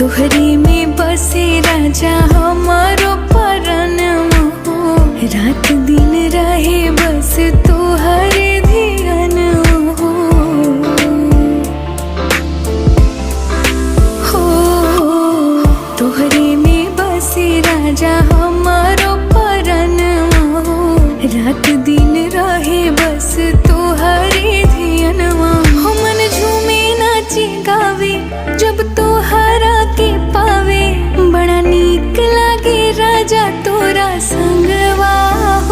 तोहरी में बसे राजा हमारो परन हो। रात दिन रहे बस तोहरे ध्यान हो। तोहरे में बसे राजा हम